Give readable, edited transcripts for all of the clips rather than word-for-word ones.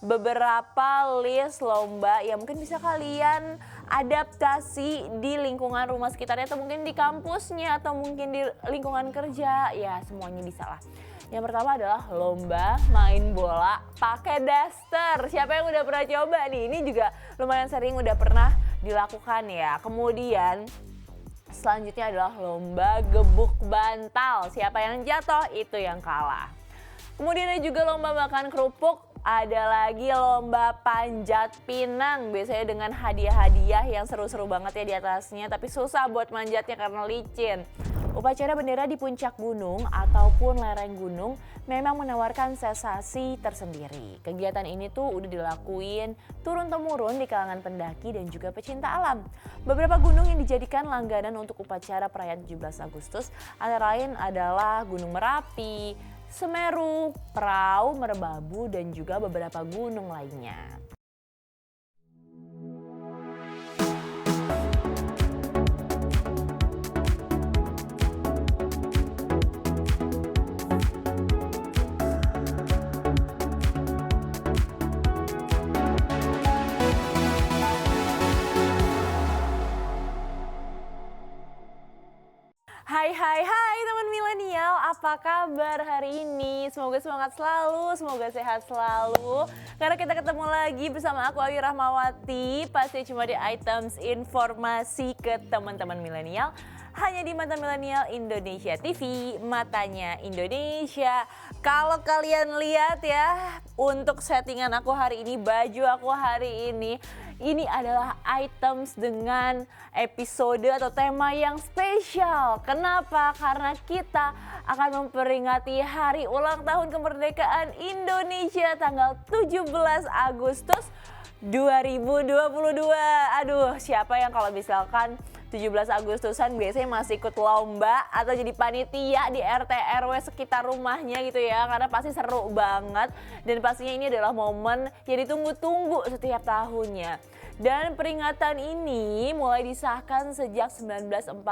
beberapa list lomba yang mungkin bisa kalian adaptasi di lingkungan rumah sekitarnya atau mungkin di kampusnya atau mungkin di lingkungan kerja, ya semuanya bisa lah. Yang pertama adalah lomba main bola pakai daster. Siapa yang udah pernah coba nih? Ini juga lumayan sering udah pernah dilakukan ya. Kemudian selanjutnya adalah lomba gebuk bantal. Siapa yang jatuh itu yang kalah. Kemudian ada juga lomba makan kerupuk. Ada lagi lomba panjat pinang, biasanya dengan hadiah-hadiah yang seru-seru banget ya di atasnya, tapi susah buat manjatnya karena licin. Upacara bendera di puncak gunung ataupun lereng gunung memang menawarkan sensasi tersendiri. Kegiatan ini tuh udah dilakuin turun-temurun di kalangan pendaki dan juga pecinta alam. Beberapa gunung yang dijadikan langganan untuk upacara perayaan 17 Agustus antara lain adalah Gunung Merapi, Semeru, Prau, Merbabu, dan juga beberapa gunung lainnya. Hai teman milenial, apa kabar hari ini? Semoga semangat selalu, semoga sehat selalu. Karena kita ketemu lagi bersama aku Ayu Rahmawati, pasti cuma di items informasi ke teman-teman milenial. Hanya di Mata Milenial Indonesia TV, matanya Indonesia. Kalau kalian lihat ya, untuk settingan aku hari ini, baju aku hari ini adalah items dengan episode atau tema yang spesial. Kenapa? Karena kita akan memperingati hari ulang tahun kemerdekaan Indonesia tanggal 17 Agustus 2022. Aduh, siapa yang kalau misalkan 17 Agustusan biasanya masih ikut lomba atau jadi panitia di RT RW sekitar rumahnya gitu ya, karena pasti seru banget dan pastinya ini adalah momen yang ditunggu-tunggu setiap tahunnya. Dan peringatan ini mulai disahkan sejak 1945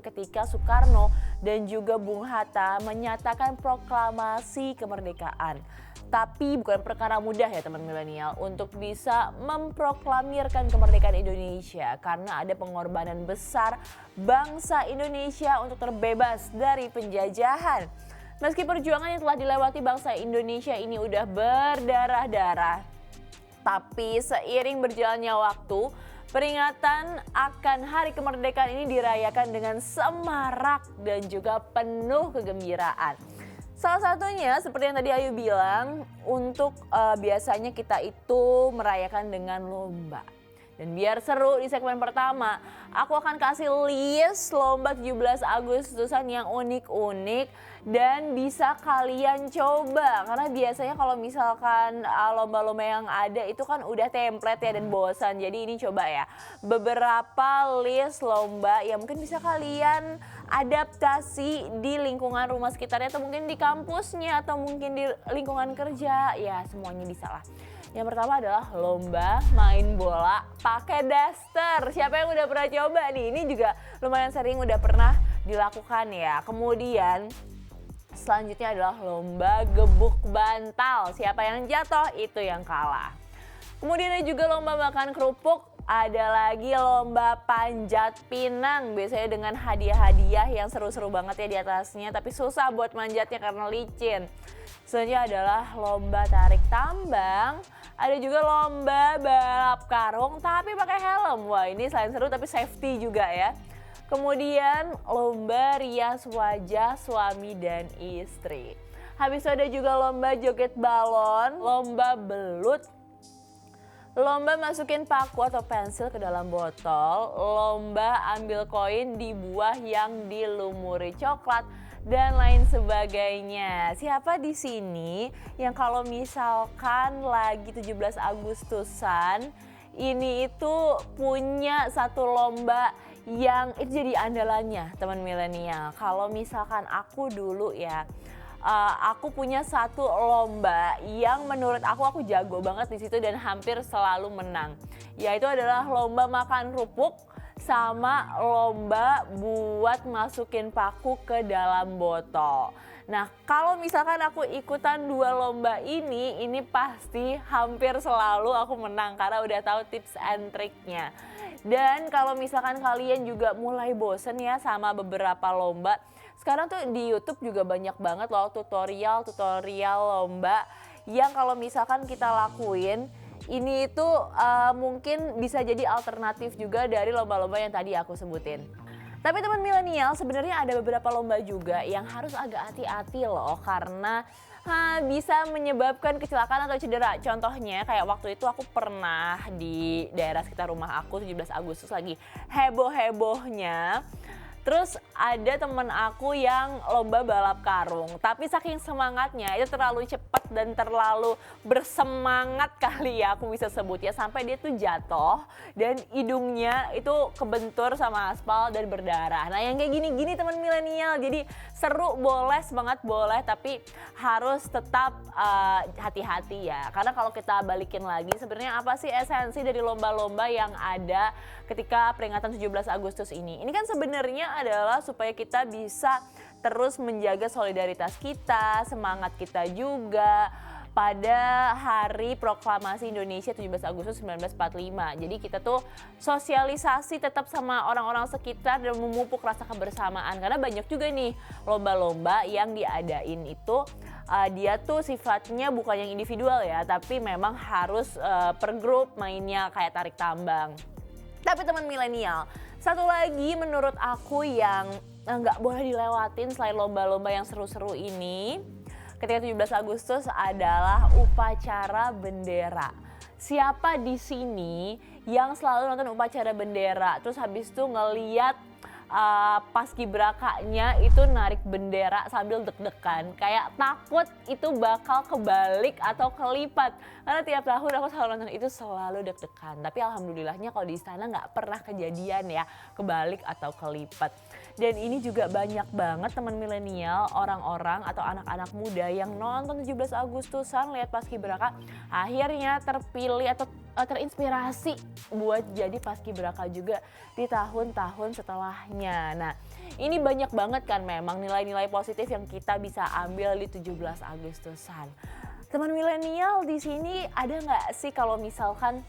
ketika Soekarno dan juga Bung Hatta menyatakan proklamasi kemerdekaan. Tapi bukan perkara mudah ya teman milenial untuk bisa memproklamirkan kemerdekaan Indonesia karena ada pengorbanan besar bangsa Indonesia untuk terbebas dari penjajahan. Meski perjuangan yang telah dilewati bangsa Indonesia ini udah berdarah-darah, tapi seiring berjalannya waktu, peringatan akan Hari Kemerdekaan ini dirayakan dengan semarak dan juga penuh kegembiraan. Salah satunya seperti yang tadi Ayu bilang, untuk biasanya kita itu merayakan dengan lomba. Dan biar seru di segmen pertama, aku akan kasih list lomba 17 Agustusan yang unik-unik dan bisa kalian coba. Karena biasanya kalau misalkan lomba-lomba yang ada itu kan udah template ya dan bosan. Jadi ini coba ya, beberapa list lomba yang mungkin bisa kalian adaptasi di lingkungan rumah sekitarnya atau mungkin di kampusnya atau mungkin di lingkungan kerja, ya semuanya bisa lah. Yang pertama adalah lomba main bola pakai daster. Siapa yang udah pernah coba nih? Ini juga lumayan sering udah pernah dilakukan ya. Kemudian selanjutnya adalah lomba gebuk bantal. Siapa yang jatuh itu yang kalah. Kemudian ada juga lomba makan kerupuk. Ada lagi lomba panjat pinang, biasanya dengan hadiah-hadiah yang seru-seru banget ya di atasnya, tapi susah buat manjatnya karena licin. Selanjutnya adalah lomba tarik tambang, ada juga lomba balap karung tapi pakai helm. Wah, ini selain seru tapi safety juga ya. Kemudian lomba rias wajah suami dan istri. Habis itu ada juga lomba joget balon, lomba belut, lomba masukin paku atau pensil ke dalam botol, lomba ambil koin di buah yang dilumuri coklat, dan lain sebagainya. Siapa di sini yang kalau misalkan lagi 17 Agustusan ini itu punya satu lomba yang itu jadi andalannya teman milenial. Kalau misalkan aku dulu ya, aku punya satu lomba yang menurut aku jago banget di situ dan hampir selalu menang. Yaitu adalah lomba makan kerupuk sama lomba buat masukin paku ke dalam botol. Nah, kalau misalkan aku ikutan 2 lomba ini pasti hampir selalu aku menang karena udah tahu tips and triknya. Dan kalau misalkan kalian juga mulai bosen ya sama beberapa lomba, sekarang tuh di YouTube juga banyak banget loh tutorial lomba yang kalau misalkan kita lakuin ini itu mungkin bisa jadi alternatif juga dari lomba-lomba yang tadi aku sebutin. Tapi teman milenial sebenarnya ada beberapa lomba juga yang harus agak hati-hati loh karena bisa menyebabkan kecelakaan atau cedera. Contohnya kayak waktu itu aku pernah di daerah sekitar rumah aku 17 Agustus lagi heboh-hebohnya. Terus ada temen aku yang lomba balap karung, tapi saking semangatnya itu terlalu cepat dan terlalu bersemangat kali ya aku bisa sebut ya, sampai dia tuh jatuh dan hidungnya itu kebentur sama aspal dan berdarah. Nah yang kayak gini-gini teman milenial, jadi seru boleh, semangat boleh, tapi harus tetap hati-hati ya. Karena kalau kita balikin lagi sebenarnya apa sih esensi dari lomba-lomba yang ada ketika peringatan 17 Agustus ini? Ini kan sebenarnya adalah supaya kita bisa terus menjaga solidaritas kita, semangat kita juga pada hari proklamasi Indonesia 17 Agustus 1945. Jadi kita tuh sosialisasi tetap sama orang-orang sekitar dan memupuk rasa kebersamaan. Karena banyak juga nih lomba-lomba yang diadain itu dia tuh sifatnya bukan yang individual ya, tapi memang harus per grup mainnya kayak tarik tambang. Tapi teman milenial, satu lagi menurut aku yang nggak boleh dilewatin selain lomba-lomba yang seru-seru ini ketika 17 Agustus adalah upacara bendera. Siapa di sini yang selalu nonton upacara bendera terus habis itu ngeliat paskibrakanya itu narik bendera sambil deg-degan, kayak takut itu bakal kebalik atau kelipat, karena tiap tahun aku selalu nonton itu selalu deg-degan. Tapi alhamdulillahnya kalau di istana nggak pernah kejadian ya kebalik atau kelipat. Dan ini juga banyak banget teman milenial, orang-orang atau anak-anak muda yang nonton 17 Agustusan lihat paskibraka akhirnya terpilih atau terinspirasi buat jadi paskibraka juga di tahun-tahun setelahnya. Nah, ini banyak banget kan memang nilai-nilai positif yang kita bisa ambil di 17 Agustusan. Teman milenial di sini ada nggak sih kalau misalkan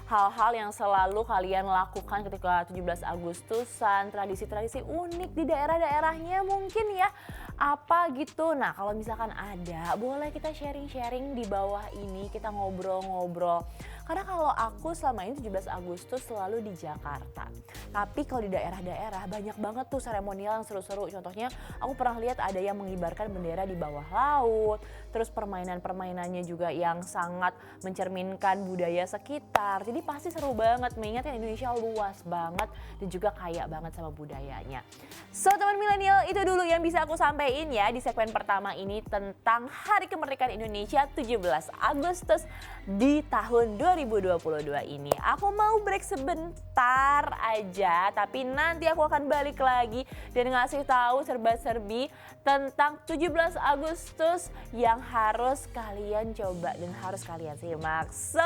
hal-hal yang selalu kalian lakukan ketika 17 Agustusan, tradisi-tradisi unik di daerah-daerahnya mungkin ya, apa gitu. Nah kalau misalkan ada, boleh kita sharing-sharing di bawah ini, kita ngobrol-ngobrol. Karena kalau aku selama ini 17 Agustus selalu di Jakarta. Tapi kalau di daerah-daerah banyak banget tuh seremonial yang seru-seru. Contohnya aku pernah lihat ada yang mengibarkan bendera di bawah laut. Terus permainan-permainannya juga yang sangat mencerminkan budaya sekitar. Jadi pasti seru banget, mengingat Indonesia luas banget dan juga kaya banget sama budayanya. So teman milenial, itu dulu yang bisa aku sampaikan ya di segmen pertama ini tentang Hari Kemerdekaan Indonesia 17 Agustus di tahun 2022 ini. Aku mau break sebentar aja, tapi nanti aku akan balik lagi dan ngasih tahu serba-serbi tentang 17 Agustus yang harus kalian coba dan harus kalian simak. So,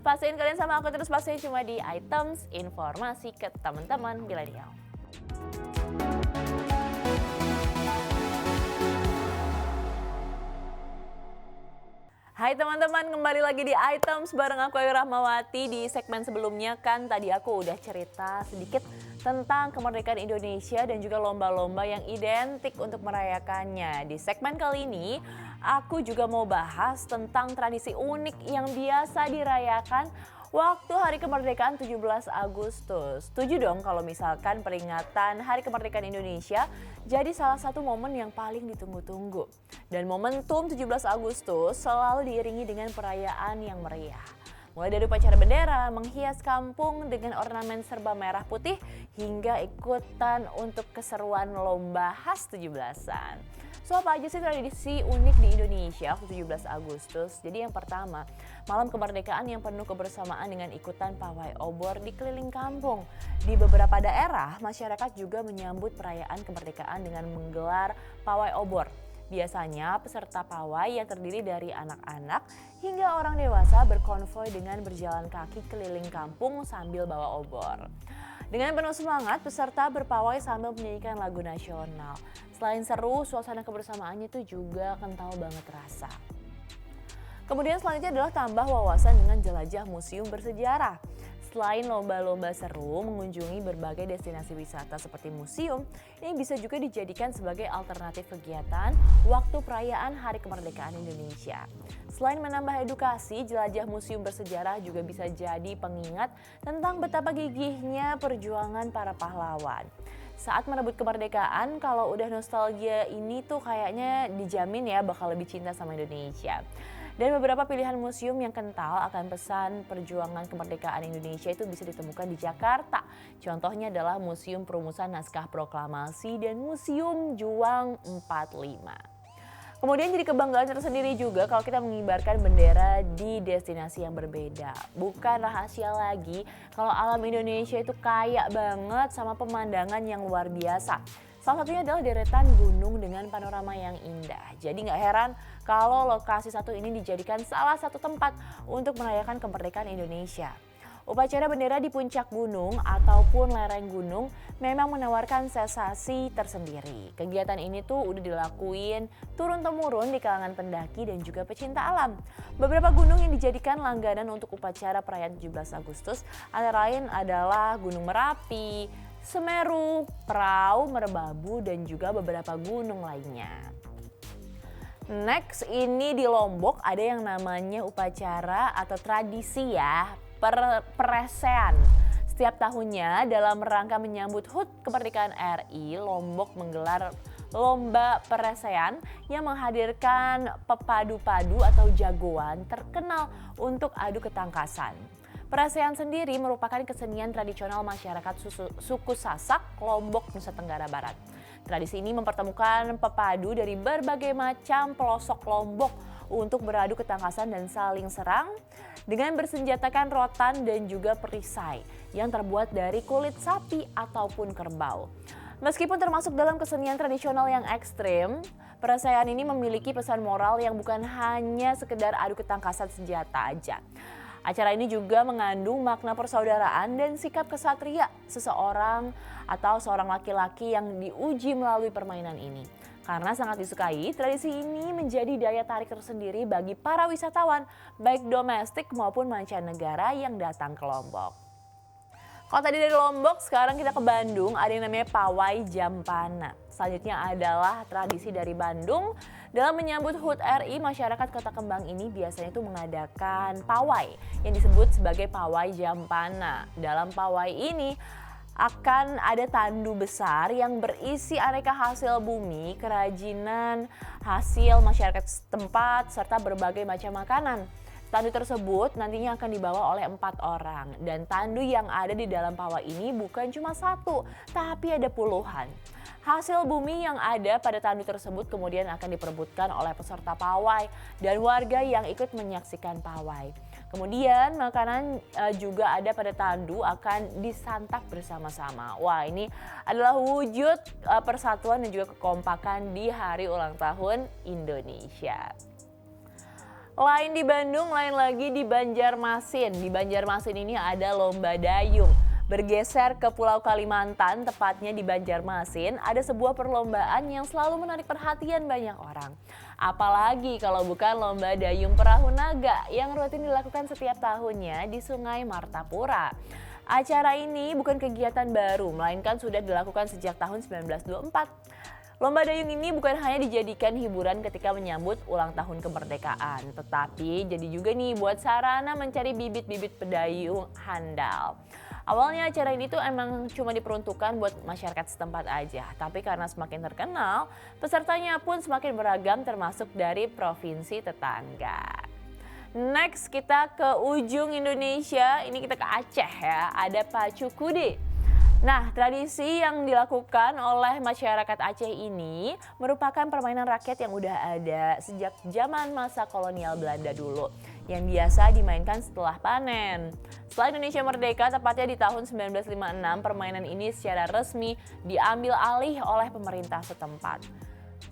pastiin kalian sama aku terus, pastiin cuma di Items Informasi ke teman-teman milenial. Hai teman-teman, kembali lagi di Items bareng aku Ayu Rahmawati. Di segmen sebelumnya kan tadi aku udah cerita sedikit tentang kemerdekaan Indonesia dan juga lomba-lomba yang identik untuk merayakannya. Di segmen kali ini aku juga mau bahas tentang tradisi unik yang biasa dirayakan waktu Hari Kemerdekaan 17 Agustus. Setuju dong kalau misalkan peringatan Hari Kemerdekaan Indonesia jadi salah satu momen yang paling ditunggu-tunggu. Dan momentum 17 Agustus selalu diiringi dengan perayaan yang meriah. Mulai dari upacara bendera, menghias kampung dengan ornamen serba merah putih, hingga ikutan untuk keseruan lomba khas 17-an. So apa aja sih tradisi unik di Indonesia waktu 17 Agustus? Jadi yang pertama, malam kemerdekaan yang penuh kebersamaan dengan ikutan pawai obor di keliling kampung. Di beberapa daerah, masyarakat juga menyambut perayaan kemerdekaan dengan menggelar pawai obor. Biasanya peserta pawai yang terdiri dari anak-anak hingga orang dewasa berkonvoi dengan berjalan kaki keliling kampung sambil bawa obor. Dengan penuh semangat, peserta berpawai sambil menyanyikan lagu nasional. Selain seru, suasana kebersamaannya itu juga kental banget rasa. Kemudian selanjutnya adalah tambah wawasan dengan jelajah museum bersejarah. Selain lomba-lomba seru, mengunjungi berbagai destinasi wisata seperti museum, ini bisa juga dijadikan sebagai alternatif kegiatan waktu perayaan Hari Kemerdekaan Indonesia. Selain menambah edukasi, jelajah museum bersejarah juga bisa jadi pengingat tentang betapa gigihnya perjuangan para pahlawan. Saat merebut kemerdekaan, kalau udah nostalgia ini tuh kayaknya dijamin ya bakal lebih cinta sama Indonesia. Dan beberapa pilihan museum yang kental akan pesan perjuangan kemerdekaan Indonesia itu bisa ditemukan di Jakarta. Contohnya adalah Museum Perumusan Naskah Proklamasi dan Museum Juang 45. Kemudian jadi kebanggaan tersendiri juga kalau kita mengibarkan bendera di destinasi yang berbeda. Bukan rahasia lagi kalau alam Indonesia itu kaya banget sama pemandangan yang luar biasa. Salah satunya adalah deretan gunung dengan panorama yang indah. Jadi nggak heran kalau lokasi satu ini dijadikan salah satu tempat untuk merayakan kemerdekaan Indonesia. Upacara bendera di puncak gunung ataupun lereng gunung memang menawarkan sensasi tersendiri. Kegiatan ini tuh udah dilakuin turun-temurun di kalangan pendaki dan juga pecinta alam. Beberapa gunung yang dijadikan langganan untuk upacara perayaan 17 Agustus antara lain adalah Gunung Merapi, Semeru, Prau, Merbabu, dan juga beberapa gunung lainnya. Next, ini di Lombok ada yang namanya upacara atau tradisi ya, peresean. Setiap tahunnya dalam rangka menyambut HUT Kemerdekaan RI, Lombok menggelar lomba peresean yang menghadirkan pepadu-padu atau jagoan terkenal untuk adu ketangkasan. Peresean sendiri merupakan kesenian tradisional masyarakat suku Sasak, Lombok, Nusa Tenggara Barat. Tradisi ini mempertemukan pepadu dari berbagai macam pelosok Lombok untuk beradu ketangkasan dan saling serang dengan bersenjatakan rotan dan juga perisai yang terbuat dari kulit sapi ataupun kerbau. Meskipun termasuk dalam kesenian tradisional yang ekstrim, peresean ini memiliki pesan moral yang bukan hanya sekedar adu ketangkasan senjata aja. Acara ini juga mengandung makna persaudaraan dan sikap kesatria seseorang atau seorang laki-laki yang diuji melalui permainan ini. Karena sangat disukai, tradisi ini menjadi daya tarik tersendiri bagi para wisatawan baik domestik maupun mancanegara yang datang ke Lombok. Kalau tadi dari Lombok, sekarang kita ke Bandung, ada yang namanya Pawai Jampana. Selanjutnya adalah tradisi dari Bandung. Dalam menyambut HUT RI, masyarakat Kota Kembang ini biasanya itu mengadakan pawai yang disebut sebagai Pawai Jampana. Dalam pawai ini akan ada tandu besar yang berisi aneka hasil bumi, kerajinan, hasil masyarakat setempat, serta berbagai macam makanan. Tandu tersebut nantinya akan dibawa oleh 4 orang dan tandu yang ada di dalam pawai ini bukan cuma satu, tapi ada puluhan. Hasil bumi yang ada pada tandu tersebut kemudian akan diperebutkan oleh peserta pawai dan warga yang ikut menyaksikan pawai. Kemudian makanan juga ada pada tandu akan disantap bersama-sama. Wah, ini adalah wujud persatuan dan juga kekompakan di hari ulang tahun Indonesia. Lain di Bandung, lain lagi di Banjarmasin. Di Banjarmasin ini ada lomba dayung. Bergeser ke Pulau Kalimantan, tepatnya di Banjarmasin, ada sebuah perlombaan yang selalu menarik perhatian banyak orang. Apalagi kalau bukan lomba dayung perahu naga yang rutin dilakukan setiap tahunnya di Sungai Martapura. Acara ini bukan kegiatan baru, melainkan sudah dilakukan sejak tahun 1924. Lomba dayung ini bukan hanya dijadikan hiburan ketika menyambut ulang tahun kemerdekaan, tetapi jadi juga nih buat sarana mencari bibit-bibit pedayung handal. Awalnya acara ini tuh emang cuma diperuntukkan buat masyarakat setempat aja, tapi karena semakin terkenal, pesertanya pun semakin beragam termasuk dari provinsi tetangga. Next kita ke ujung Indonesia, ini kita ke Aceh ya, ada Pacu Kude. Nah, tradisi yang dilakukan oleh masyarakat Aceh ini merupakan permainan rakyat yang udah ada sejak zaman masa kolonial Belanda dulu, yang biasa dimainkan setelah panen. Setelah Indonesia merdeka, tepatnya di tahun 1956, permainan ini secara resmi diambil alih oleh pemerintah setempat.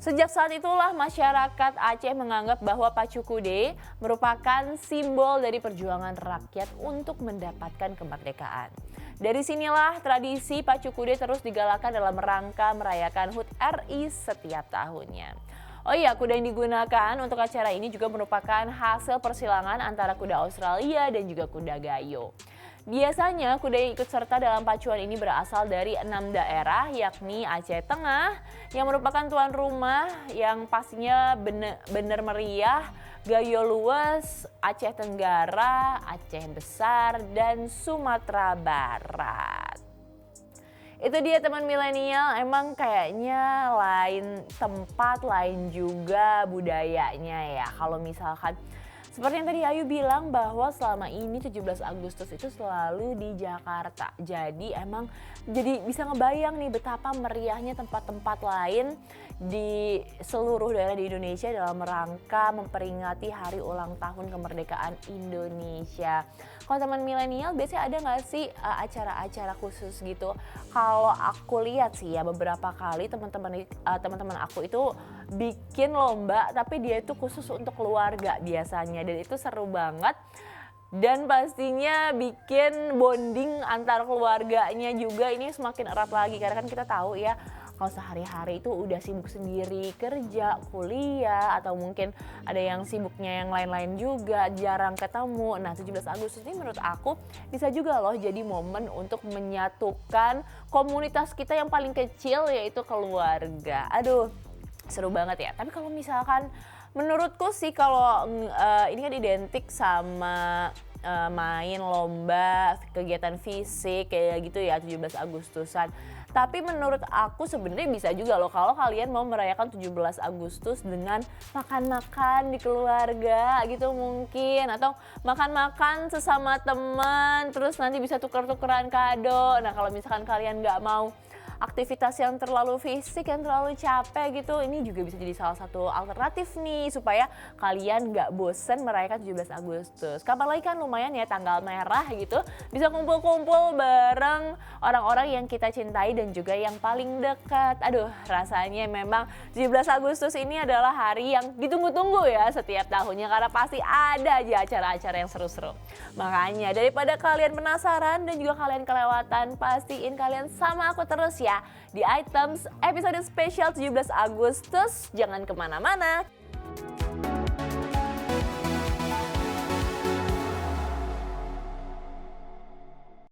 Sejak saat itulah masyarakat Aceh menganggap bahwa Pacu Kude merupakan simbol dari perjuangan rakyat untuk mendapatkan kemerdekaan. Dari sinilah tradisi Pacu Kude terus digalakan dalam rangka merayakan HUT RI setiap tahunnya. Oh iya, kuda yang digunakan untuk acara ini juga merupakan hasil persilangan antara kuda Australia dan juga kuda Gayo. Biasanya kuda yang ikut serta dalam pacuan ini berasal dari 6 daerah, yakni Aceh Tengah yang merupakan tuan rumah yang pastinya benar meriah, Gayo Lues, Aceh Tenggara, Aceh Besar, dan Sumatera Barat. Itu dia teman milenial, emang kayaknya lain tempat, lain juga budayanya ya. Kalau misalkan seperti yang tadi Ayu bilang bahwa selama ini 17 Agustus itu selalu di Jakarta. Jadi emang jadi bisa ngebayang nih betapa meriahnya tempat-tempat lain di seluruh daerah di Indonesia dalam rangka memperingati hari ulang tahun kemerdekaan Indonesia. Kalau teman milenial biasanya ada nggak sih acara-acara khusus gitu? Kalau aku lihat sih ya beberapa kali teman-teman aku itu bikin lomba tapi dia itu khusus untuk keluarga biasanya dan itu seru banget. Dan pastinya bikin bonding antar keluarganya juga ini semakin erat lagi karena kan kita tahu ya kalau sehari-hari itu udah sibuk sendiri kerja, kuliah atau mungkin ada yang sibuknya yang lain-lain juga jarang ketemu. Nah 17 Agustus ini menurut aku bisa juga loh jadi momen untuk menyatukan komunitas kita yang paling kecil yaitu keluarga. Aduh seru banget ya. Tapi kalau misalkan menurutku sih kalau ini kan identik sama main lomba, kegiatan fisik kayak gitu ya 17 Agustusan. Tapi menurut aku sebenarnya bisa juga loh kalau kalian mau merayakan 17 Agustus dengan makan-makan di keluarga gitu mungkin. Atau makan-makan sesama teman terus nanti bisa tuker-tukeran kado. Nah kalau misalkan kalian nggak mau aktivitas yang terlalu fisik, yang terlalu capek gitu, ini juga bisa jadi salah satu alternatif nih supaya kalian nggak bosen merayakan 17 Agustus. Kapan lagi kan lumayan ya tanggal merah gitu, bisa kumpul-kumpul bareng orang-orang yang kita cintai dan juga yang paling dekat. Aduh rasanya memang 17 Agustus ini adalah hari yang ditunggu-tunggu ya setiap tahunnya karena pasti ada aja acara-acara yang seru-seru. Makanya daripada kalian penasaran dan juga kalian kelewatan, pastiin kalian sama aku terus ya di Items episode spesial 17 Agustus. Jangan kemana-mana.